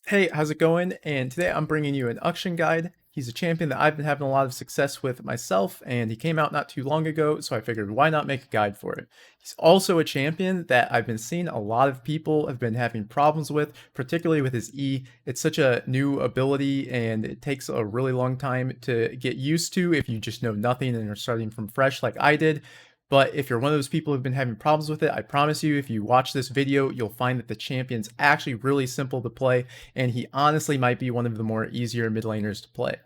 Hey, how's it going? And today I'm bringing you an Akshan guide. He's a champion that I've been having a lot of success with myself, and he came out not too long ago, so I figured why not make a guide for it. He's also a champion that I've been seeing a lot of people have been having problems with, particularly with his E. It's such a new ability, and it takes a really long time to get used to if you just know nothing and are starting from fresh like I did. But if you're one of those people who've been having problems with it, I promise you, if you watch this video, you'll find that the champion's actually really simple to play, and he honestly might be one of the more easier mid laners to play.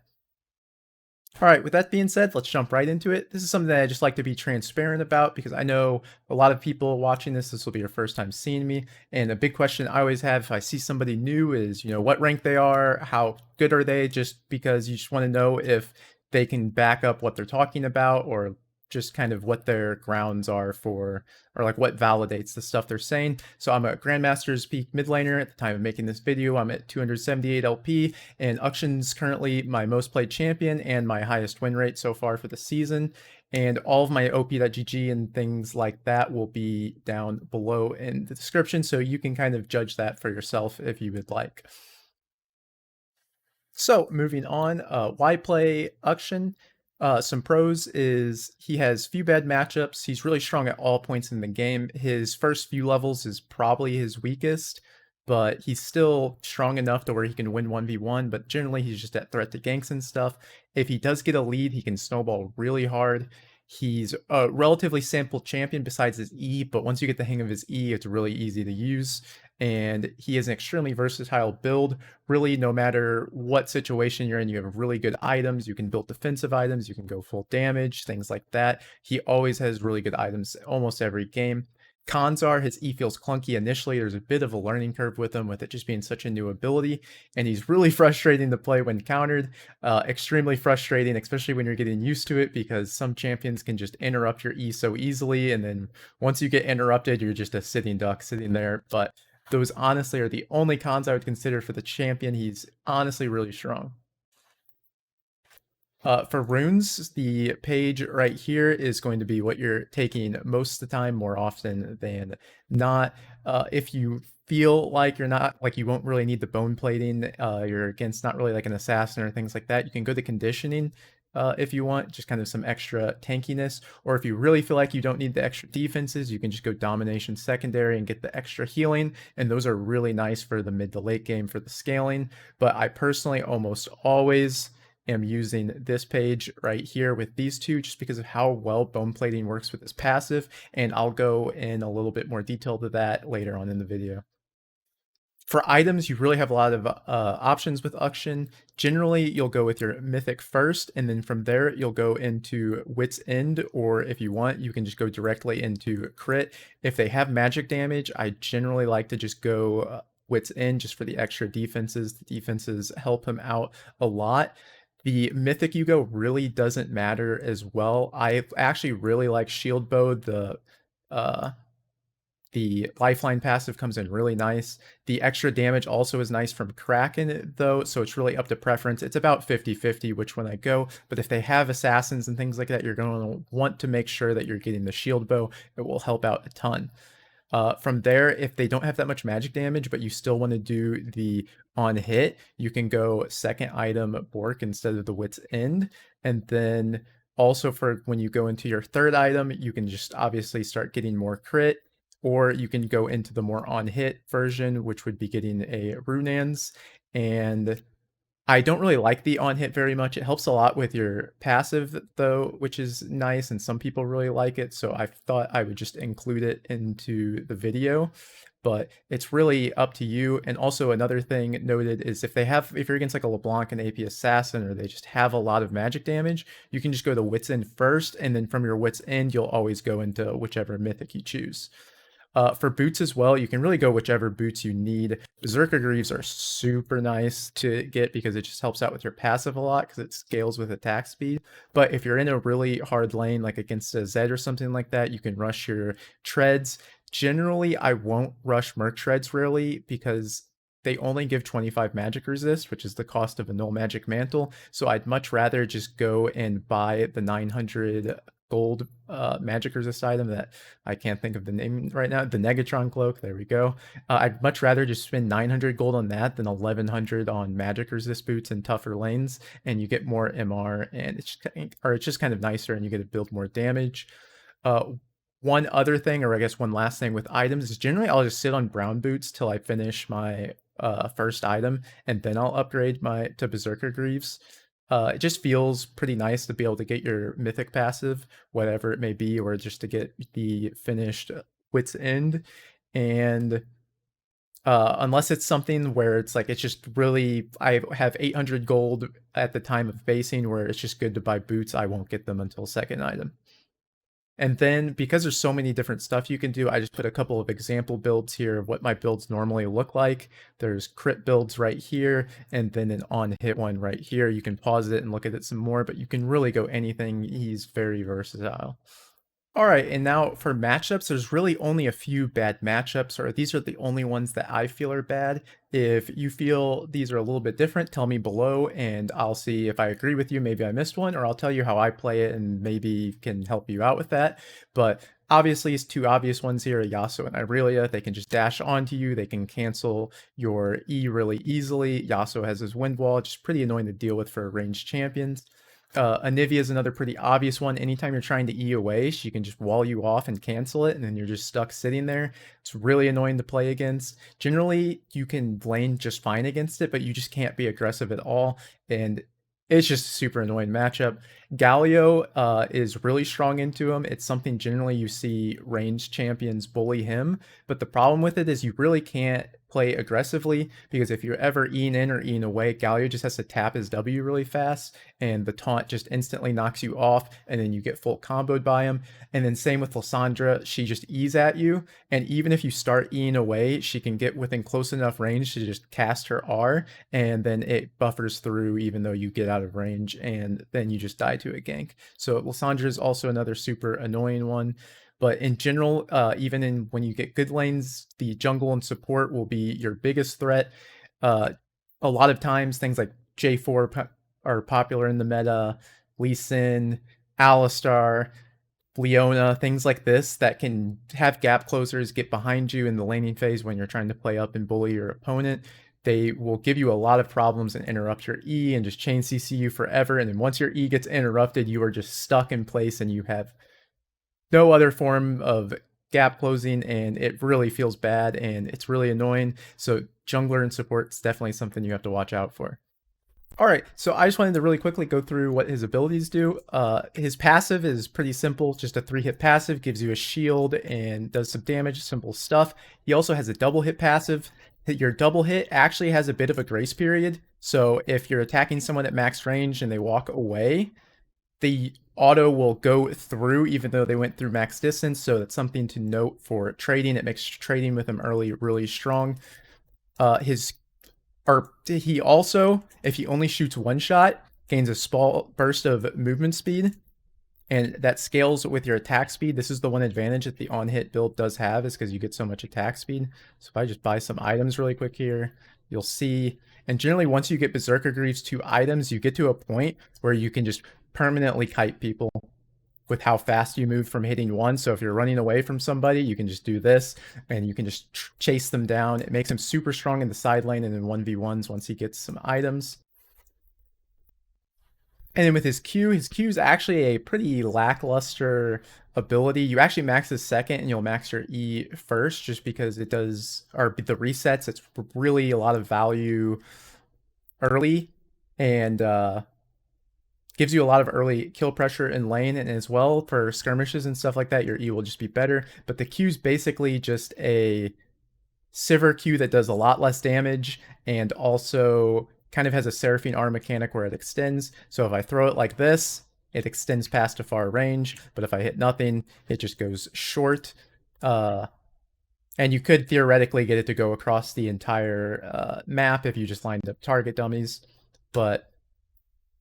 All right, with that being said, let's jump right into it. This is something that I just like to be transparent about because I know a lot of people watching this will be your first time seeing me. And a big question I always have if I see somebody new is, what rank they are, how good are they, just because you just want to know if they can back up what they're talking about or just kind of what their grounds are for, or like what validates the stuff they're saying. So I'm a Grandmaster's Peak mid laner at the time of making this video. I'm at 278 LP, and Akshan's currently my most played champion and my highest win rate so far for the season. And all of my op.gg and things like that will be down below in the description, so you can kind of judge that for yourself if you would like. So moving on, why play Akshan? Some pros is he has few bad matchups. He's really strong at all points in the game. His first few levels is probably his weakest, but he's still strong enough to where he can win 1v1, but generally he's just at threat to ganks and stuff. If he does get a lead, he can snowball really hard. He's a relatively simple champion besides his E, but once you get the hang of his E, it's really easy to use. And he is an extremely versatile build. Really, no matter what situation you're in, you have really good items. You can build defensive items, you can go full damage, things like that. He always has really good items almost every game. Cons are his E feels clunky initially. There's a bit of a learning curve with him, with it just being such a new ability, and he's really frustrating to play when countered. Extremely frustrating, especially when you're getting used to it, because some champions can just interrupt your E so easily, and then once you get interrupted, you're just a sitting duck sitting there. But those honestly are the only cons I would consider for the champion. He's honestly really strong. For runes, the page right here is going to be what you're taking most of the time, more often than not. If you feel like you're not, like you won't really need the bone plating, you're against not really like an assassin or things like that, you can go to conditioning if you want, just kind of some extra tankiness. Or if you really feel like you don't need the extra defenses, you can just go domination secondary and get the extra healing. And those are really nice for the mid to late game for the scaling. But I personally almost always am using this page right here with these two just because of how well bone plating works with this passive, and I'll go in a little bit more detail to that later on in the video. For items, you really have a lot of options with Akshan. Generally, you'll go with your Mythic first, and then from there, you'll go into Wit's End, or if you want, you can just go directly into Crit. If they have magic damage, I generally like to just go Wit's End just for the extra defenses. The defenses help him out a lot. The Mythic you go really doesn't matter as well. I actually really like Shield Bow. Uh, the lifeline passive comes in really nice. The extra damage also is nice from Kraken, though, so it's really up to preference. It's about 50-50 which one I go, but if they have assassins and things like that, you're going to want to make sure that you're getting the shield bow. It will help out a ton. From there, if they don't have that much magic damage, but you still want to do the on hit, you can go second item Bork instead of the Wit's End. And then also for when you go into your third item, you can just obviously start getting more crit, or you can go into the more on hit version, which would be getting a Runans. And I don't really like the on hit very much. It helps a lot with your passive though, which is nice, and some people really like it. So I thought I would just include it into the video, but it's really up to you. And also another thing noted is if you're against like a LeBlanc and AP Assassin, or they just have a lot of magic damage, you can just go to Wit's End first, and then from your Wit's End, you'll always go into whichever mythic you choose. For boots as well, you can really go whichever boots you need. Berserker Greaves are super nice to get because it just helps out with your passive a lot because it scales with attack speed. But if you're in a really hard lane, like against a Zed or something like that, you can rush your treads. Generally, I won't rush Merc treads rarely because they only give 25 magic resist, which is the cost of a null magic mantle. So I'd much rather just go and buy the 900 gold magic resist item that I can't think of the name right now. The Negatron cloak. There we go. I'd much rather just spend 900 gold on that than 1100 on magic resist boots and tougher lanes, and you get more MR, and it's just kind of nicer, and you get to build more damage. One other thing, or I guess one last thing with items, is generally I'll just sit on brown boots till I finish my first item, and then I'll upgrade my to Berserker Greaves. It just feels pretty nice to be able to get your mythic passive, whatever it may be, or just to get the finished Wit's End. And unless it's something where it's like, it's just really, I have 800 gold at the time of basing where it's just good to buy boots, I won't get them until second item. And then because there's so many different stuff you can do, I just put a couple of example builds here of what my builds normally look like. There's crit builds right here, and then an on-hit one right here. You can pause it and look at it some more, but you can really go anything. He's very versatile. All right, and now for matchups, there's really only a few bad matchups, or these are the only ones that I feel are bad. If you feel these are a little bit different, tell me below, and I'll see if I agree with you. Maybe I missed one, or I'll tell you how I play it and maybe can help you out with that. But obviously, it's two obvious ones here, Yasuo and Irelia. They can just dash onto you. They can cancel your E really easily. Yasuo has his wind wall, just pretty annoying to deal with for ranged champions. Anivia is another pretty obvious one. Anytime you're trying to E away, she can just wall you off and cancel it, and then you're just stuck sitting there. It's really annoying to play against. Generally, you can lane just fine against it, but you just can't be aggressive at all, and it's just a super annoying matchup. Galio is really strong into him. It's something generally you see ranged champions bully him, but the problem with it is you really can't play aggressively, because if you're ever E'ing in or E'ing away, Galio just has to tap his W really fast, and the taunt just instantly knocks you off, and then you get full comboed by him. And then same with Lysandra, she just E's at you, and even if you start E'ing away, she can get within close enough range to just cast her R, and then it buffers through even though you get out of range, and then you just die to a gank. So Lysandra is also another super annoying one. But in general, even when you get good lanes, the jungle and support will be your biggest threat. A lot of times, things like J4 are popular in the meta, Lee Sin, Alistar, Leona, things like this that can have gap closers get behind you in the laning phase when you're trying to play up and bully your opponent. They will give you a lot of problems and interrupt your E and just chain CC you forever. And then once your E gets interrupted, you are just stuck in place and you have no other form of gap closing, and it really feels bad and it's really annoying. So jungler and support is definitely something you have to watch out for. All right, so I just wanted to really quickly go through what his abilities do. His passive is pretty simple, just a 3-hit passive, gives you a shield and does some damage, simple stuff. He also has a double hit passive. Your double hit actually has a bit of a grace period, so if you're attacking someone at max range and they walk away, the auto will go through even though they went through max distance, so that's something to note for trading. It makes trading with him early really strong. He also, if he only shoots one shot, gains a small burst of movement speed, and that scales with your attack speed. This is the one advantage that the on-hit build does have, is because you get so much attack speed. So if I just buy some items really quick here, you'll see, and generally once you get Berserker Greaves 2 items, you get to a point where you can just permanently kite people with how fast you move from hitting one. So if you're running away from somebody, you can just do this and you can just chase them down. It makes him super strong in the side lane and in 1v1s once he gets some items. And then with his Q is actually a pretty lackluster ability. You actually max his second and you'll max your E first, just because it does, or the resets, it's really a lot of value early, and gives you a lot of early kill pressure in lane, and as well for skirmishes and stuff like that, your E will just be better. But the Q is basically just a Sivir Q that does a lot less damage, and also kind of has a Seraphine R mechanic where it extends. So if I throw it like this, it extends past a far range, but if I hit nothing, it just goes short. And you could theoretically get it to go across the entire map if you just lined up target dummies. But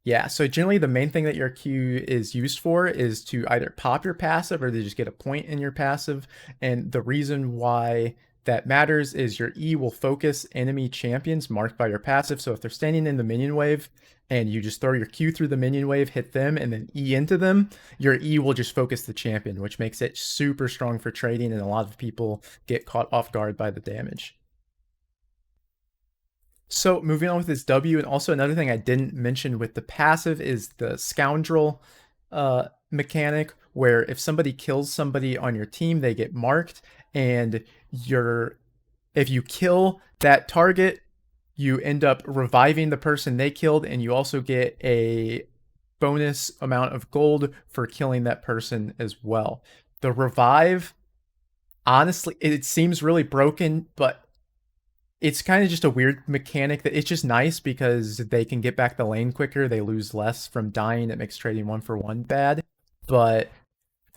yeah, so generally the main thing that your Q is used for is to either pop your passive or to just get a point in your passive. And the reason why that matters is your E will focus enemy champions marked by your passive. So if they're standing in the minion wave and you just throw your Q through the minion wave, hit them, and then E into them, your E will just focus the champion, which makes it super strong for trading, and a lot of people get caught off guard by the damage. So moving on with this W, and also another thing I didn't mention with the passive is the scoundrel mechanic, where if somebody kills somebody on your team, they get marked, and if you kill that target, you end up reviving the person they killed, and you also get a bonus amount of gold for killing that person as well. The revive, honestly, it seems really broken, but it's kind of just a weird mechanic that it's just nice because they can get back the lane quicker. They lose less from dying. It makes trading 1-for-1 bad. But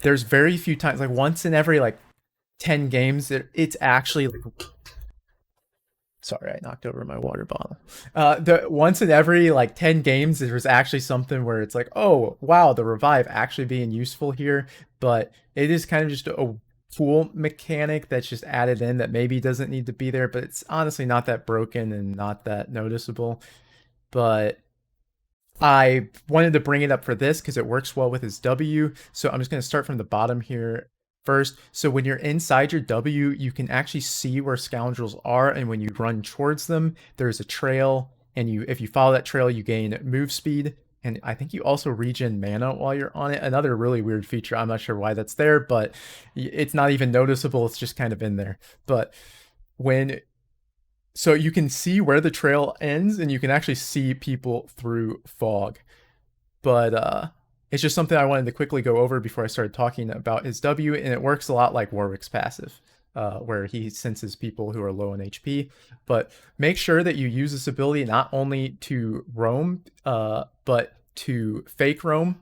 there's very few times, like once in every like 10 games, it's actually like, sorry, I knocked over my water bottle. The once in every like 10 games, there's actually something where it's like, oh wow, the revive actually being useful here. But it is kind of just a cool mechanic that's just added in that maybe doesn't need to be there, but it's honestly not that broken and not that noticeable. But I wanted to bring it up for this because it works well with his W. So I'm just going to start from the bottom here first. So when you're inside your W, you can actually see where scoundrels are, and when you run towards them, there's a trail, and if you follow that trail, you gain move speed, and I think you also regen mana while you're on it. Another really weird feature. I'm not sure why that's there, but it's not even noticeable. It's just kind of in there. But when so you can see where the trail ends, and you can actually see people through fog. But it's just something I wanted to quickly go over before I started talking about his W, and it works a lot like Warwick's passive, where he senses people who are low in HP. But make sure that you use this ability not only to roam, but to fake roam,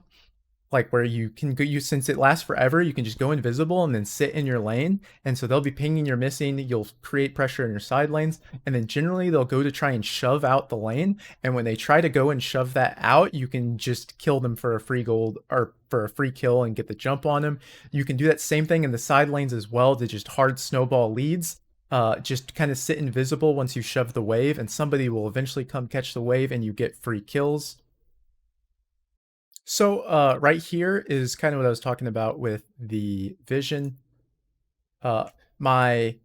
like where you can go, since it lasts forever, you can just go invisible and then sit in your lane, and so they'll be pinging you're missing, you'll create pressure in your side lanes, and then generally they'll go to try and shove out the lane, and when they try to go and shove that out, you can just kill them for a free gold or for a free kill and get the jump on them. You can do that same thing in the side lanes as well to just hard snowball leads. Just kind of sit invisible once you shove the wave, and somebody will eventually come catch the wave and you get free kills. So right here is kind of what I was talking about with the vision. My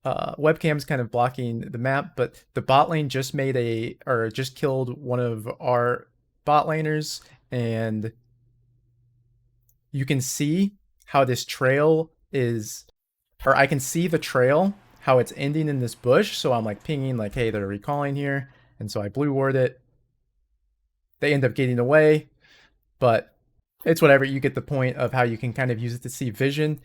webcam's kind of blocking the map, but the bot lane just just killed one of our bot laners, and you can see how this trail is, or I can see the trail, how it's ending in this bush. So I'm like pinging like, hey, they're recalling here. And so I blue ward it. They end up getting away, but it's whatever. You get the point of how you can kind of use it to see vision.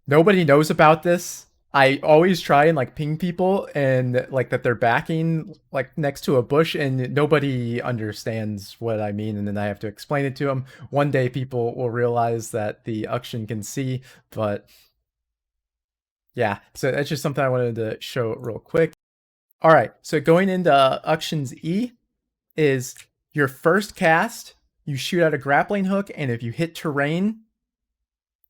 Nobody knows about this. I always try and like ping people and like that they're backing like next to a bush, and nobody understands what I mean, and then I have to explain it to them. One day people will realize that the Akshan can see, but yeah, so that's just something I wanted to show real quick. All right, so going into Akshan's E is your first cast, you shoot out a grappling hook, and if you hit terrain,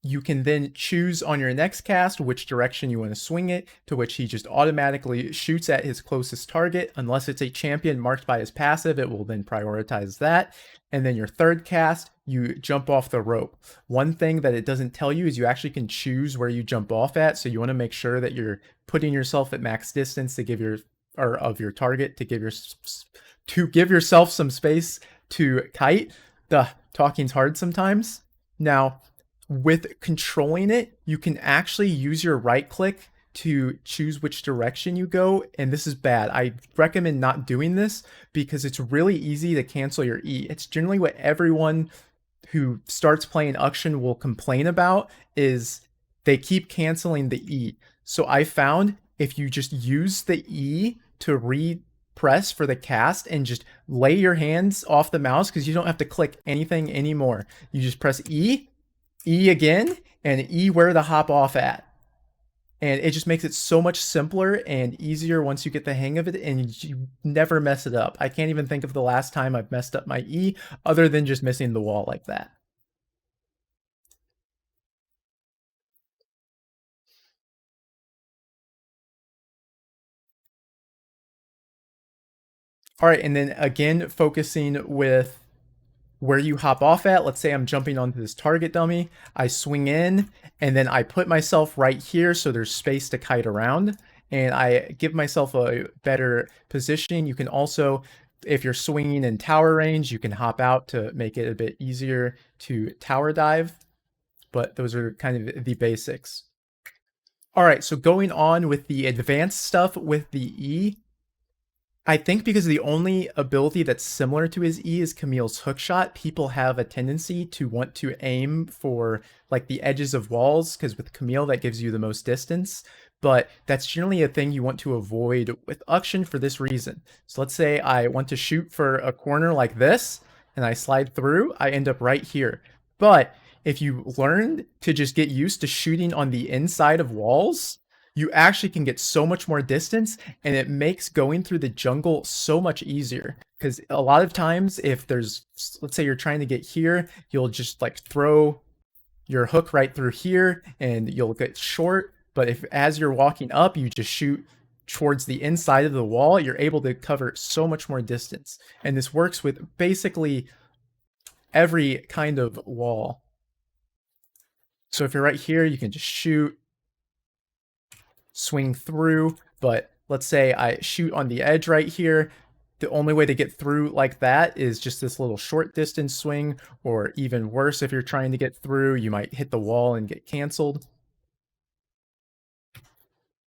you can then choose on your next cast which direction you want to swing it, to which he just automatically shoots at his closest target. Unless it's a champion marked by his passive, it will then prioritize that. And then your third cast, you jump off the rope. One thing that it doesn't tell you is you actually can choose where you jump off at, so you want to make sure that you're putting yourself at max distance to give of your target to give yourself some space to kite. The talking's hard sometimes. Now, with controlling it, you can actually use your right click to choose which direction you go, and this is bad. I recommend not doing this because it's really easy to cancel your E. It's generally what everyone who starts playing Akshan will complain about, is they keep canceling the E. So I found if you just use the E to press for the cast and just lay your hands off the mouse, because you don't have to click anything anymore. You just press E, E again, and E where to hop off at. And it just makes it so much simpler and easier once you get the hang of it, and you never mess it up. I can't even think of the last time I've messed up my E other than just missing the wall like that. All right, and then again, focusing with where you hop off at. Let's say I'm jumping onto this target dummy. I swing in, and then I put myself right here so there's space to kite around. And I give myself a better positioning. You can also, if you're swinging in tower range, you can hop out to make it a bit easier to tower dive. But those are kind of the basics. All right, so going on with the advanced stuff with the E, I think because the only ability that's similar to his E is Camille's hookshot, people have a tendency to want to aim for like the edges of walls, because with Camille that gives you the most distance. But that's generally a thing you want to avoid with Akshan for this reason. So let's say I want to shoot for a corner like this, and I slide through, I end up right here. But if you learn to just get used to shooting on the inside of walls, you actually can get so much more distance, and it makes going through the jungle so much easier. Because a lot of times, if there's, let's say you're trying to get here, you'll just like throw your hook right through here and you'll get short. But if as you're walking up, you just shoot towards the inside of the wall, you're able to cover so much more distance. And this works with basically every kind of wall. So if you're right here, you can just shoot, swing through, but let's say I shoot on the edge right here. The only way to get through like that is just this little short distance swing, or even worse, if you're trying to get through, you might hit the wall and get canceled.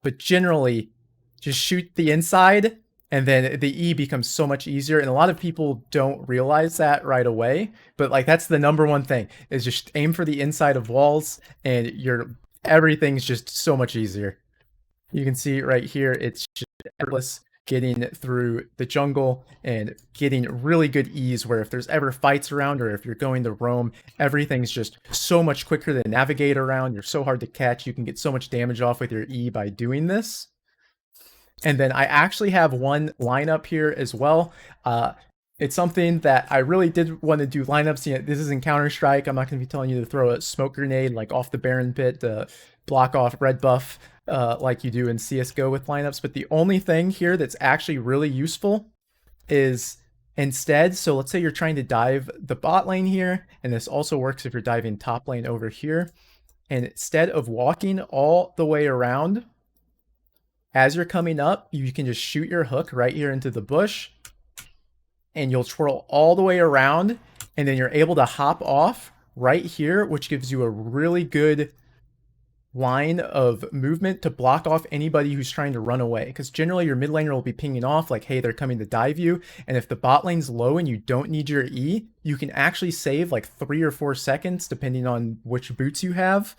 But generally, just shoot the inside, and then the E becomes so much easier. And a lot of people don't realize that right away, but like that's the number one thing, is just aim for the inside of walls, and everything's just so much easier. You can see right here, it's just effortless getting through the jungle and getting really good ease, where if there's ever fights around or if you're going to roam, everything's just so much quicker to navigate around. You're so hard to catch. You can get so much damage off with your E by doing this. And then I actually have one lineup here as well. It's something that I really did want to do lineups. You know, this is in Counter-Strike. I'm not going to be telling you to throw a smoke grenade like off the Baron pit to block off red buff like you do in CSGO with lineups. But the only thing here that's actually really useful is instead, so let's say you're trying to dive the bot lane here, and this also works if you're diving top lane over here. And instead of walking all the way around, as you're coming up, you can just shoot your hook right here into the bush, and you'll twirl all the way around, and then you're able to hop off right here, which gives you a really good line of movement to block off anybody who's trying to run away. Because generally your mid laner will be pinging off like, hey, they're coming to dive you. And if the bot lane's low and you don't need your E, you can actually save like 3 or 4 seconds, depending on which boots you have,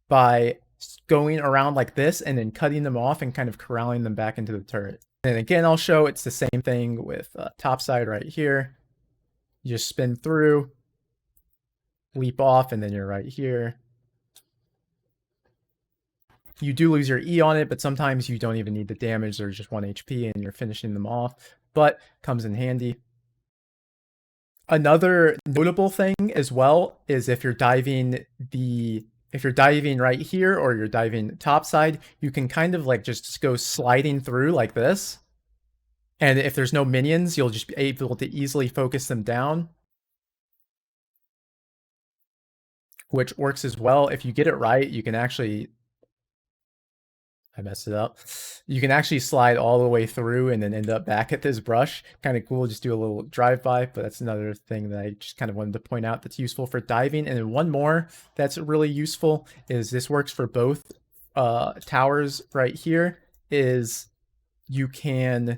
by going around like this and then cutting them off and kind of corralling them back into the turret. And again, I'll show it's the same thing with topside right here. You just spin through, leap off, and then you're right here. You do lose your E on it, but sometimes you don't even need the damage. There's just 1 HP and you're finishing them off, but comes in handy. Another notable thing as well is if you're diving right here or you're diving topside, you can kind of like just go sliding through like this. And if there's no minions, you'll just be able to easily focus them down, which works as well. If you get it right, you can actually, I messed it up. You can actually slide all the way through and then end up back at this brush. Kind of cool, just do a little drive-by, but that's another thing that I just kind of wanted to point out that's useful for diving. And then one more that's really useful is this works for both towers right here, is you can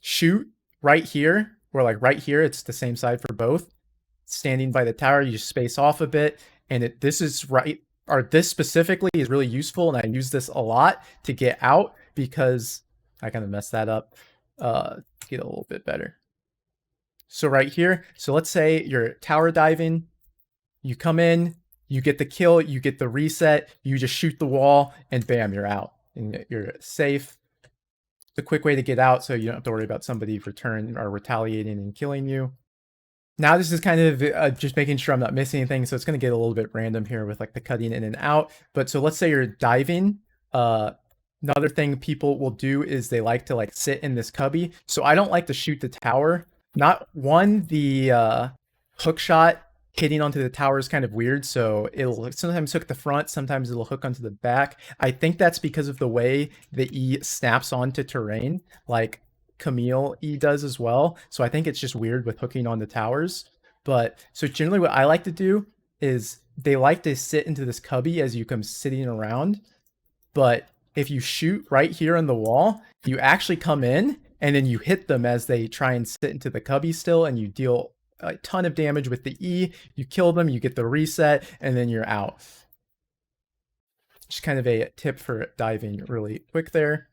shoot right here, or like right here, it's the same side for both. Standing by the tower, you just space off a bit, and this specifically is really useful, and I use this a lot to get out, because I kind of messed that up. Get a little bit better. So right here, so let's say you're tower diving, you come in, you get the kill, you get the reset, you just shoot the wall, and bam, you're out, and you're safe. It's a quick way to get out, so you don't have to worry about somebody return or retaliating and killing you. Now this is kind of just making sure I'm not missing anything, so it's going to get a little bit random here with like the cutting in and out. But so let's say you're diving. Another thing people will do is they like to like sit in this cubby. So I don't like to shoot the tower. Not one, the hook shot hitting onto the tower is kind of weird. So it'll sometimes hook the front, sometimes it'll hook onto the back. I think that's because of the way the E snaps onto terrain, like Camille E does as well. So I think it's just weird with hooking on the towers. But so generally what I like to do is they like to sit into this cubby as you come sitting around. But if you shoot right here on the wall, you actually come in and then you hit them as they try and sit into the cubby still, and you deal a ton of damage with the E. You kill them, you get the reset, and then you're out. Just kind of a tip for diving really quick there.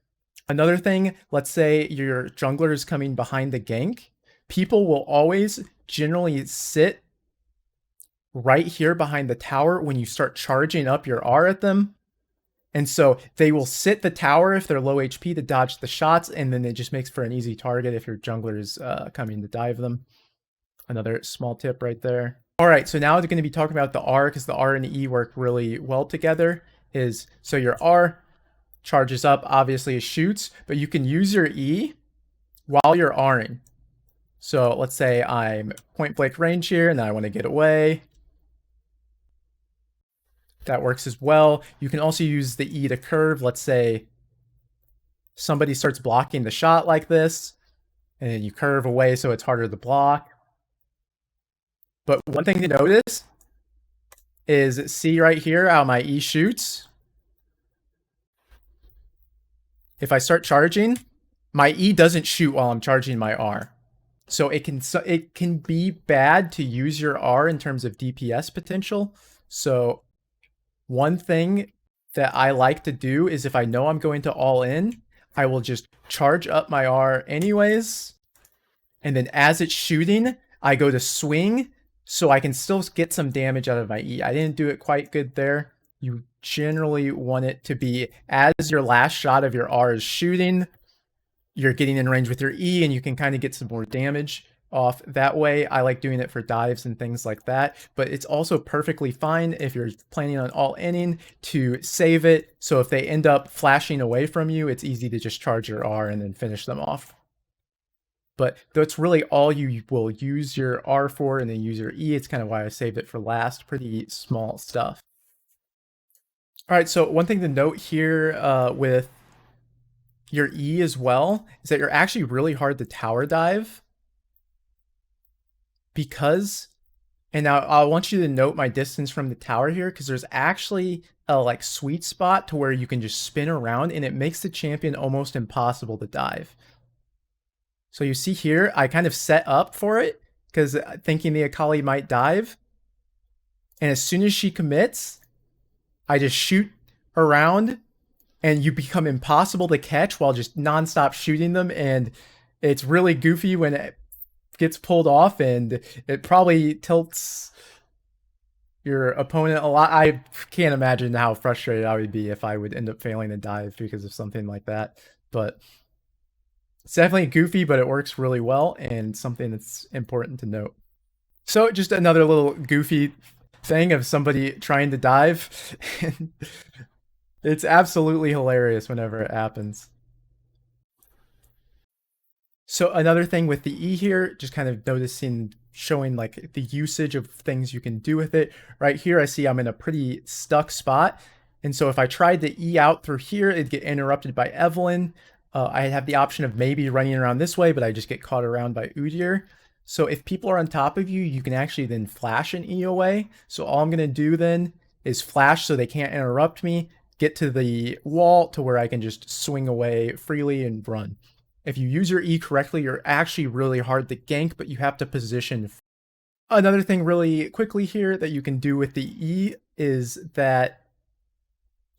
Another thing, let's say your jungler is coming behind the gank. People will always generally sit right here behind the tower when you start charging up your R at them. And so they will sit the tower if they're low HP to dodge the shots, and then it just makes for an easy target if your jungler is coming to dive them. Another small tip right there. All right, so now we're going to be talking about the R, because the R and the E work really well together. So your R charges up, obviously it shoots, but you can use your E while you're R'ing. So let's say I'm point blank range here, and I want to get away. That works as well. You can also use the E to curve. Let's say somebody starts blocking the shot like this, and then you curve away so it's harder to block. But one thing to notice is, see right here how my E shoots? If I start charging, my E doesn't shoot while I'm charging my R. So it can be bad to use your R in terms of DPS potential. So one thing that I like to do is, if I know I'm going to all in, I will just charge up my R anyways. And then as it's shooting, I go to swing so I can still get some damage out of my E. I didn't do it quite good there. You generally want it to be as your last shot of your R is shooting, you're getting in range with your E, and you can kind of get some more damage off that way. I like doing it for dives and things like that, but it's also perfectly fine if you're planning on all inning to save it. So if they end up flashing away from you, it's easy to just charge your R and then finish them off. But that's really all you will use your R for, and then use your E. It's kind of why I saved it for last. Pretty small stuff. All right, so one thing to note here with your E as well is that you're actually really hard to tower dive, because, and now I want you to note my distance from the tower here, because there's actually a like sweet spot to where you can just spin around, and it makes the champion almost impossible to dive. So you see here, I kind of set up for it because thinking the Akali might dive. And as soon as she commits, I just shoot around, and you become impossible to catch while just nonstop shooting them. And it's really goofy when it gets pulled off, and it probably tilts your opponent a lot. I can't imagine how frustrated I would be if I would end up failing to dive because of something like that. But it's definitely goofy, but it works really well, and something that's important to note. So just another little goofy thing of somebody trying to dive. It's absolutely hilarious whenever it happens. So another thing with the E here, just kind of noticing, showing like the usage of things you can do with it. Right here, I see I'm in a pretty stuck spot. And so if I tried to E out through here, it'd get interrupted by Evelyn. I have the option of maybe running around this way, but I just get caught around by Udyr. So if people are on top of you, you can actually then flash an E away. So all I'm going to do then is flash so they can't interrupt me, get to the wall to where I can just swing away freely and run. If you use your E correctly, you're actually really hard to gank, but you have to position. Another thing really quickly here that you can do with the E is that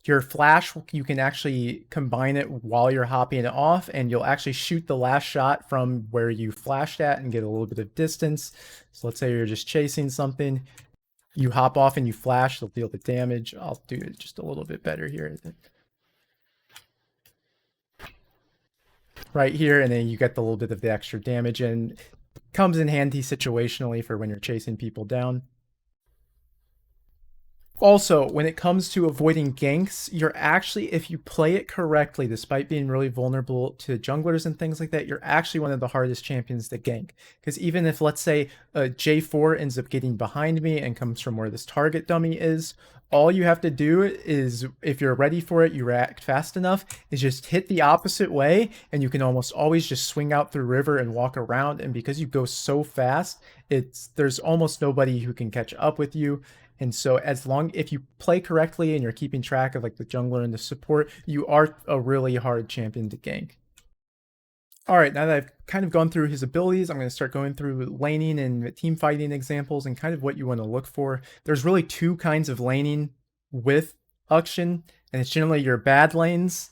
your flash, you can actually combine it while you're hopping it off, and you'll actually shoot the last shot from where you flashed at and get a little bit of distance. So let's say you're just chasing something, you hop off and you flash, it'll deal the damage. I'll do it just a little bit better here. Right here, and then you get the little bit of the extra damage, and comes in handy situationally for when you're chasing people down. Also, when it comes to avoiding ganks, you're actually, if you play it correctly, despite being really vulnerable to junglers and things like that, you're actually one of the hardest champions to gank. Because even if, let's say, a J4 ends up getting behind me and comes from where this target dummy is, all you have to do is, if you're ready for it, you react fast enough, is just hit the opposite way, and you can almost always just swing out through river and walk around. And because you go so fast, there's almost nobody who can catch up with you. And so if you play correctly and you're keeping track of like the jungler and the support, you are a really hard champion to gank. All right, now that I've kind of gone through his abilities, I'm going to start going through laning and team fighting examples and kind of what you want to look for. There's really two kinds of laning with Akshan, and it's generally your bad lanes,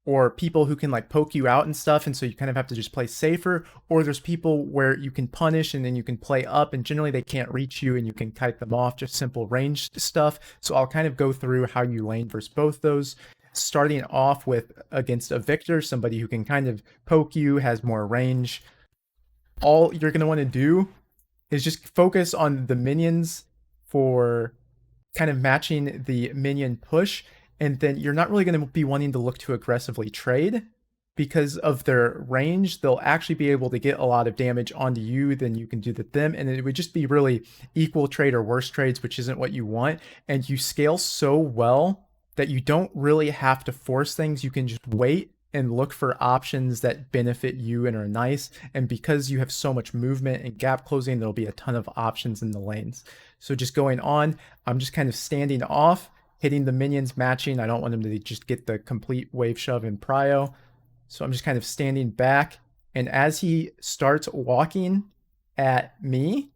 or people who can like poke you out and stuff, and so you kind of have to just play safer, or there's people where you can punish and then you can play up, and generally they can't reach you and you can kite them off, just simple ranged stuff. So I'll kind of go through how you lane versus both those, starting off with against a Victor, somebody who can kind of poke you, has more range. All you're going to want to do is just focus on the minions for kind of matching the minion push, and then you're not really going to be wanting to look to aggressively trade because of their range. They'll actually be able to get a lot of damage onto you than you can do to them, and it would just be really equal trade or worse trades, which isn't what you want. And you scale so well that you don't really have to force things. You can just wait and look for options that benefit you and are nice. And because you have so much movement and gap closing, there'll be a ton of options in the lanes. So just going on, I'm just kind of standing off, hitting the minions, matching. I don't want them to just get the complete wave shove and prio. So I'm just kind of standing back. And as he starts walking at me,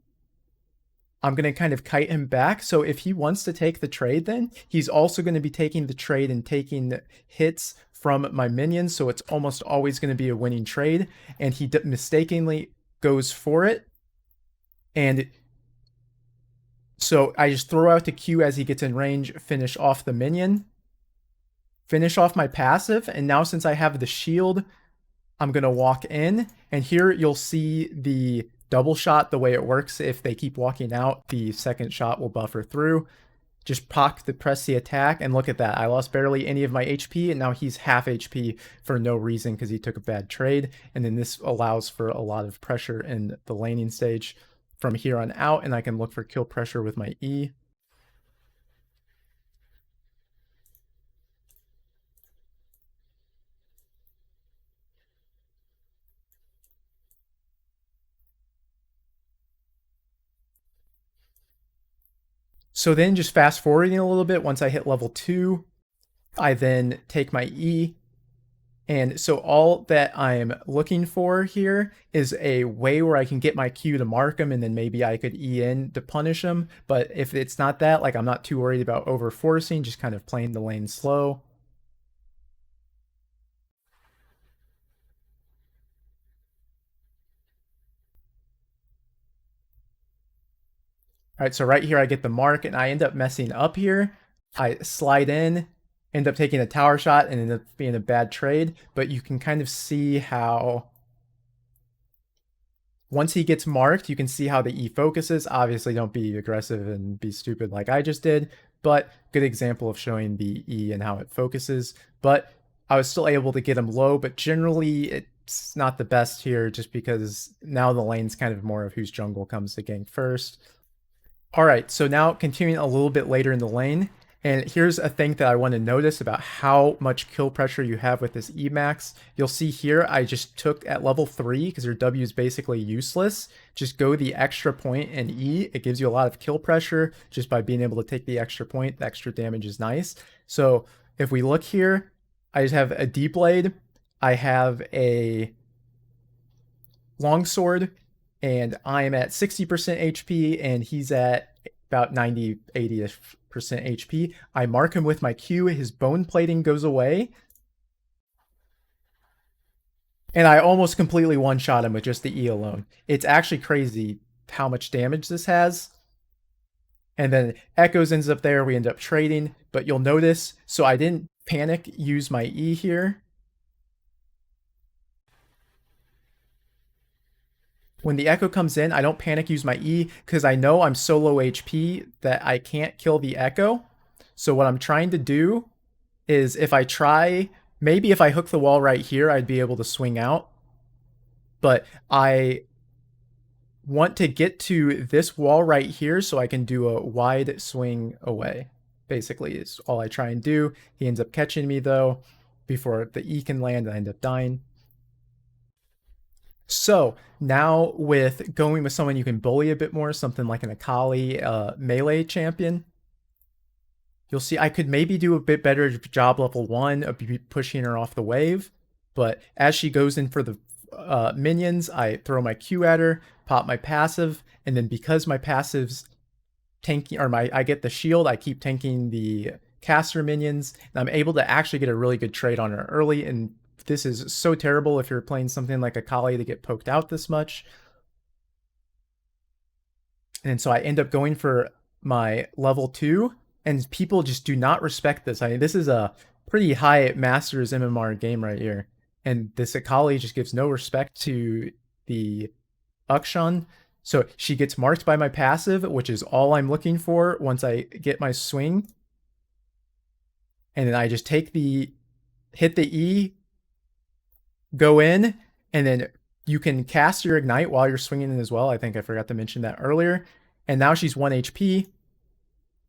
I'm going to kind of kite him back. So if he wants to take the trade, then he's also going to be taking the trade and taking hits from my minions. So it's almost always going to be a winning trade. And he mistakenly goes for it. And so I just throw out the Q as he gets in range, finish off the minion, finish off my passive. And now since I have the shield, I'm going to walk in. And here you'll see the double shot. The way it works, if they keep walking out, the second shot will buffer through. Just press the attack, and look at that. I lost barely any of my HP, and now he's half HP for no reason because he took a bad trade. And then this allows for a lot of pressure in the laning stage from here on out, and I can look for kill pressure with my E. So then just fast forwarding a little bit, once I hit level 2, I then take my E. And so all that I'm looking for here is a way where I can get my Q to mark him, and then maybe I could E in to punish him. But if it's not that, like, I'm not too worried about over forcing, just kind of playing the lane slow. All right, so right here I get the mark, and I end up messing up here. I slide in, end up taking a tower shot, and end up being a bad trade. But you can kind of see how once he gets marked, you can see how the E focuses. Obviously, don't be aggressive and be stupid like I just did, but good example of showing the E and how it focuses. But I was still able to get him low, but generally it's not the best here just because now the lane's kind of more of whose jungle comes to gank first. All right, so now continuing a little bit later in the lane, and here's a thing that I want to notice about how much kill pressure you have with this Emax. You'll see here I just took at level 3 because your W is basically useless. Just go the extra point and E. It gives you a lot of kill pressure just by being able to take the extra point. The extra damage is nice. So if we look here, I just have a D-Blade. I have a Longsword, and I'm at 60% HP, and he's at about 90, 80-ish% HP. I mark him with my Q, his bone plating goes away, and I almost completely one-shot him with just the E alone. It's actually crazy how much damage this has. And then Echoes ends up there, we end up trading, but you'll notice, so I didn't panic, use my E here. when the echo comes in, I don't panic use my E because I know I'm so low HP that I can't kill the echo. So what I'm trying to do is if I try, maybe if I hook the wall right here, I'd be able to swing out. But I want to get to this wall right here so I can do a wide swing away. Basically, is all I try and do. He ends up catching me though before the E can land and I end up dying. So now with going with someone you can bully a bit more, something like an Akali melee champion, you'll see I could maybe do a bit better job level 1 of pushing her off the wave. But as she goes in for the minions, I throw my Q at her, pop my passive, and then because my passive's tanking, or I get the shield, I keep tanking the caster minions, and I'm able to actually get a really good trade on her early. And this is so terrible if you're playing something like Akali to get poked out this much. And so I end up going for my level 2, and people just do not respect this. I mean, this is a pretty high Masters MMR game right here. And this Akali just gives no respect to the Akshan. So she gets marked by my passive, which is all I'm looking for once I get my swing. And then I just hit the E, go in, and then you can cast your Ignite while you're swinging in as well. I think I forgot to mention that earlier. And now she's 1 HP.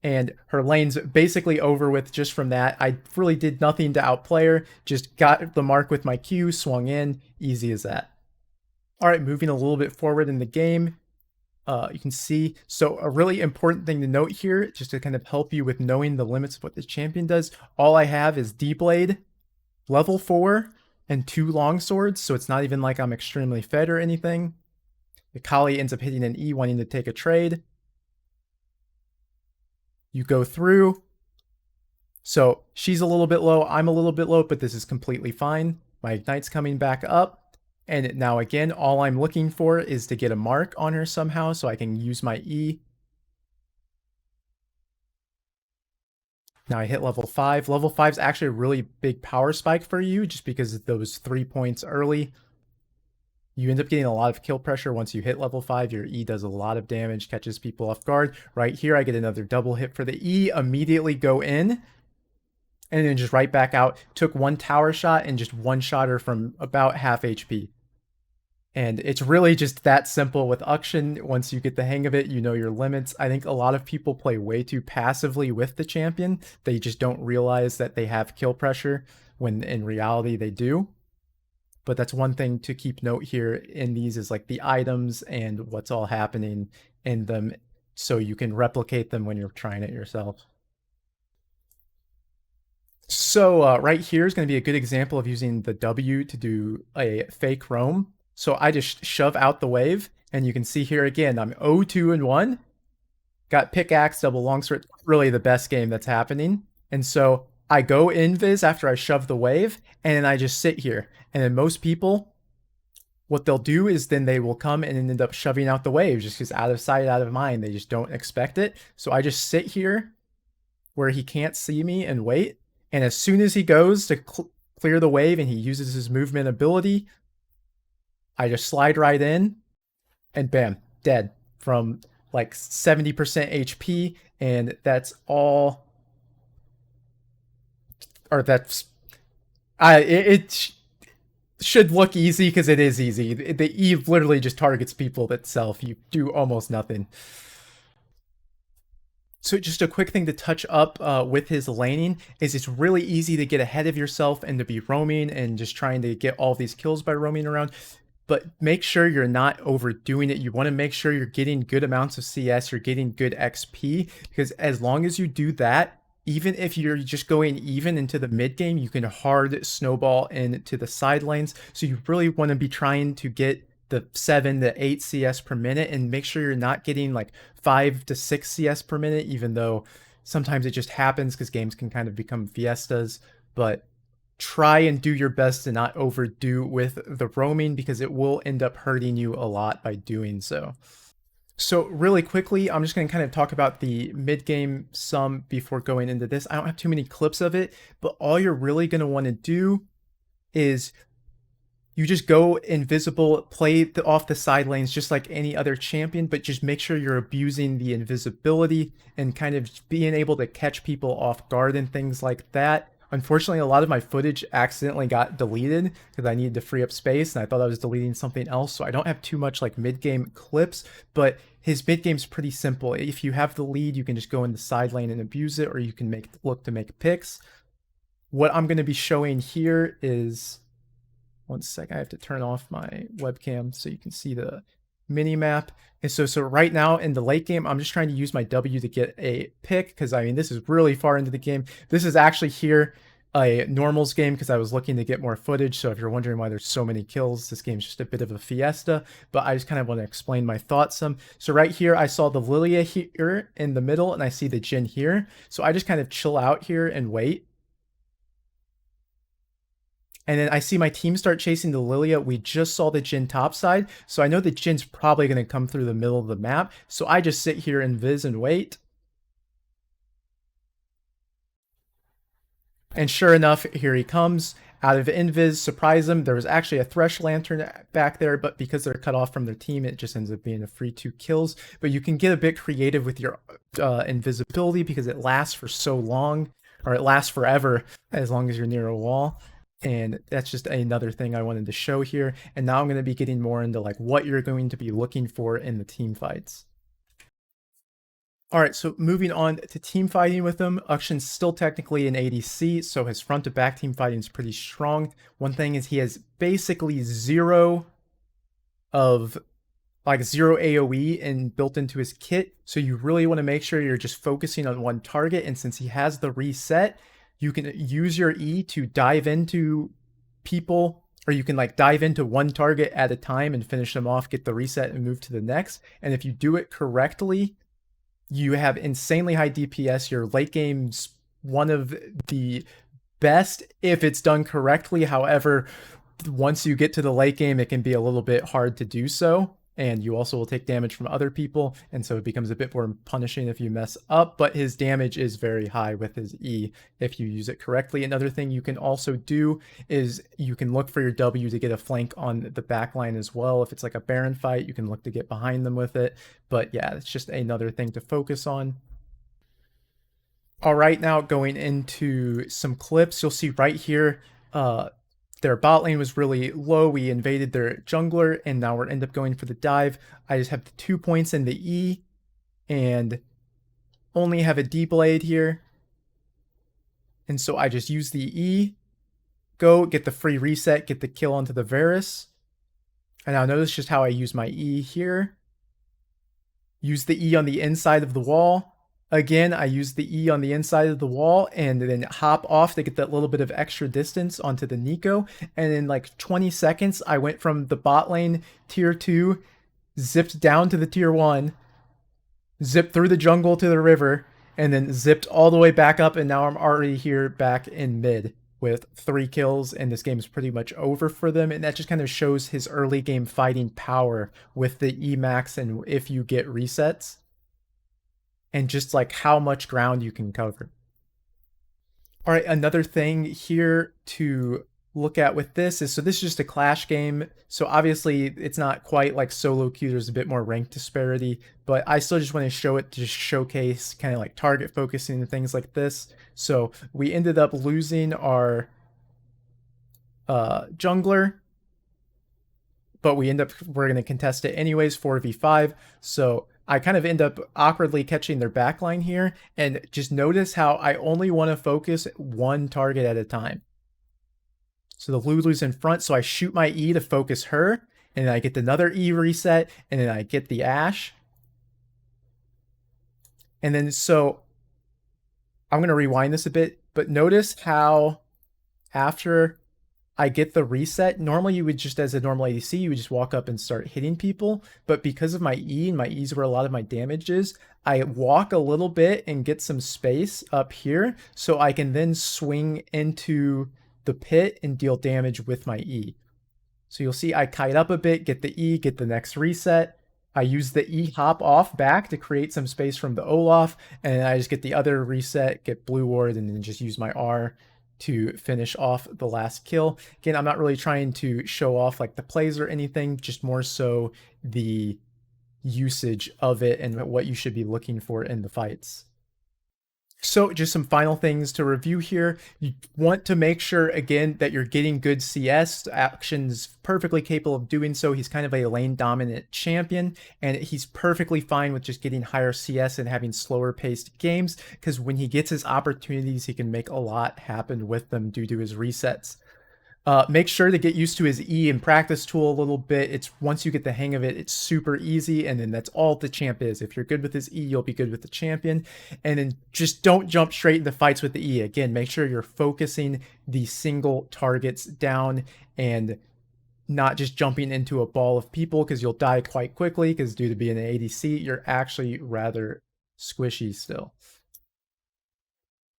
And her lane's basically over with just from that. I really did nothing to outplay her. Just got the mark with my Q, swung in. Easy as that. All right, moving a little bit forward in the game. You can see, so a really important thing to note here, just to kind of help you with knowing the limits of what this champion does. All I have is D-Blade, level 4, and 2 longswords, so it's not even like I'm extremely fed or anything. Akali ends up hitting an E, wanting to take a trade. You go through. So she's a little bit low, I'm a little bit low, but this is completely fine. My Ignite's coming back up. And now again, all I'm looking for is to get a mark on her somehow so I can use my E. Now I hit level 5. Level 5 is actually a really big power spike for you just because of those 3 points early. You end up getting a lot of kill pressure once you hit level 5. Your E does a lot of damage, catches people off guard. Right here, I get another double hit for the E, immediately go in, and then just right back out. Took 1 tower shot and just one-shot her from about half HP. And it's really just that simple with Akshan. Once you get the hang of it, you know your limits. I think a lot of people play way too passively with the champion. They just don't realize that they have kill pressure when in reality they do. But that's one thing to keep note here in these is like the items and what's all happening in them so you can replicate them when you're trying it yourself. So right here is going to be a good example of using the W to do a fake roam. So I just shove out the wave, and you can see here again, I'm 0-2 and 1. Got pickaxe, double longsword, really the best game that's happening. And so I go invis after I shove the wave, and then I just sit here. And then most people, what they'll do is then they will come and end up shoving out the wave just because out of sight, out of mind. They just don't expect it. So I just sit here where he can't see me and wait. And as soon as he goes to clear the wave and he uses his movement ability, I just slide right in and bam, dead from like 70% HP. And that's all, or that's, it should look easy because it is easy. The E literally just targets people itself. You do almost nothing. So just a quick thing to touch up with his laning is it's really easy to get ahead of yourself and to be roaming and just trying to get all these kills by roaming around. But make sure you're not overdoing it. You want to make sure you're getting good amounts of CS, you're getting good XP, because as long as you do that, even if you're just going even into the mid game, you can hard snowball into the side lanes. So you really want to be trying to get the 7 to 8 CS per minute and make sure you're not getting like 5 to 6 CS per minute, even though sometimes it just happens because games can kind of become fiestas. But try and do your best to not overdo with the roaming because it will end up hurting you a lot by doing so. So really quickly, I'm just going to kind of talk about the mid-game some before going into this. I don't have too many clips of it, but all you're really going to want to do is You just go invisible, play off the side lanes just like any other champion, but just make sure you're abusing the invisibility and kind of being able to catch people off guard and things like that. Unfortunately, a lot of my footage accidentally got deleted because I needed to free up space and I thought I was deleting something else. So I don't have too much like mid game clips, but his mid game's pretty simple. If you have the lead, you can just go in the side lane and abuse it, or you can look to make picks. What I'm going to be showing here is, one sec, I have to turn off my webcam so you can see the mini map. And so right now in the late game, I'm just trying to use my W to get a pick, because I mean, this is really far into the game. This is actually here a normals game because I was looking to get more footage. So if you're wondering why there's so many kills, this game's just a bit of a fiesta, but I just kind of want to explain my thoughts some. So right here, I saw the Lilia here in the middle and I see the Jhin here. So I just kind of chill out here and wait. And then I see my team start chasing the Lilia. We just saw the Jhin topside, so I know the Jin's probably going to come through the middle of the map. So I just sit here and viz and wait. And sure enough, here he comes out of invis, surprise him. There was actually a Thresh Lantern back there, but because they're cut off from their team, it just ends up being a free 2 kills. But you can get a bit creative with your invisibility because it lasts for so long, or it lasts forever as long as you're near a wall. And that's just another thing I wanted to show here. And now I'm going to be getting more into like what you're going to be looking for in the team fights. All right, so moving on to team fighting with him, Akshan's still technically an ADC, so his front to back team fighting is pretty strong. One thing is he has basically zero AoE and built into his kit, so you really want to make sure you're just focusing on one target. And since he has the reset, you can use your E to dive into people, or you can like dive into one target at a time and finish them off, get the reset and move to the next. And if you do it correctly, you have insanely high DPS. Your late game's one of the best if it's done correctly. However, once you get to the late game, it can be a little bit hard to do so. And you also will take damage from other people, and so it becomes a bit more punishing if you mess up, but his damage is very high with his E if you use it correctly. Another thing you can also do is you can look for your W to get a flank on the back line as well. If it's like a Baron fight, you can look to get behind them with it. But yeah, it's just another thing to focus on. All right, now going into some clips, you'll see right here, their bot lane was really low. We invaded their jungler, and now we're end up going for the dive. I just have the 2 points in the E, and only have a D blade here. And so I just use the E, go get the free reset, get the kill onto the Varus. And now notice just how I use my E here. Use the E on the inside of the wall. Again, I use the E on the inside of the wall and then hop off to get that little bit of extra distance onto the Nico. And in like 20 seconds, I went from the bot lane tier 2, zipped down to the tier 1, zipped through the jungle to the river, and then zipped all the way back up. And now I'm already here back in mid with 3 kills, and this game is pretty much over for them. And that just kind of shows his early game fighting power with the E max and if you get resets, and just like how much ground you can cover. All right, another thing here to look at with this is, so this is just a clash game. So obviously it's not quite like solo queue, there's a bit more rank disparity, but I still just want to show it to just showcase kind of like target focusing and things like this. So we ended up losing our jungler, but we're going to contest it anyways, 4v5. So I kind of end up awkwardly catching their backline here, and just notice how I only want to focus one target at a time. So the Lulu's in front, so I shoot my E to focus her, and then I get another E reset, and then I get the Ashe. And then so I'm going to rewind this a bit, but notice how after I get the reset, normally you would just, as a normal ADC, you would just walk up and start hitting people. But because of my E, and my E is where a lot of my damage is, I walk a little bit and get some space up here so I can then swing into the pit and deal damage with my E. So you'll see I kite up a bit, get the E, get the next reset. I use the E hop off back to create some space from the Olaf, and I just get the other reset, get blue ward, and then just use my R to finish off the last kill. Again, I'm not really trying to show off like the plays or anything, just more so the usage of it and what you should be looking for in the fights. So just some final things to review here. You want to make sure, again, that you're getting good CS. Akshan's perfectly capable of doing so. He's kind of a lane dominant champion, and he's perfectly fine with just getting higher CS and having slower paced games, because when he gets his opportunities, he can make a lot happen with them due to his resets. Make sure to get used to his E and practice tool a little bit. It's once you get the hang of it, it's super easy, and then that's all the champ is. If you're good with his E, you'll be good with the champion. And then just don't jump straight into fights with the E. Again, make sure you're focusing the single targets down and not just jumping into a ball of people, because you'll die quite quickly, because due to being an ADC, you're actually rather squishy still.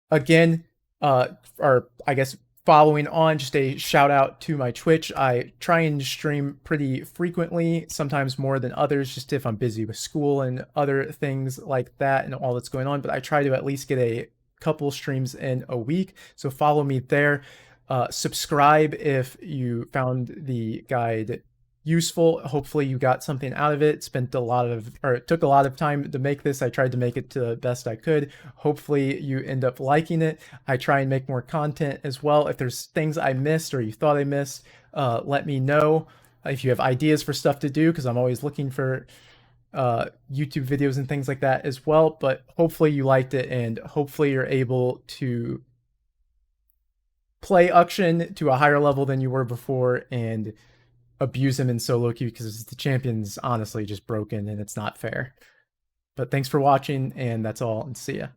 Again, or I guess following on, just a shout out to my Twitch. I try and stream pretty frequently, sometimes more than others, just if I'm busy with school and other things like that and all that's going on. But I try to at least get a couple streams in a week. So follow me there. Subscribe if you found the guide useful. Hopefully you got something out of it. It took a lot of time to make this. I tried to make it to the best I could. Hopefully you end up liking it. I try and make more content as well. If there's things I missed or you thought I missed, let me know. If you have ideas for stuff to do, because I'm always looking for YouTube videos and things like that as well. But hopefully you liked it, and hopefully you're able to play Akshan to a higher level than you were before and abuse him in solo queue, because the champion's honestly just broken and it's not fair. But thanks for watching, and that's all, and see ya.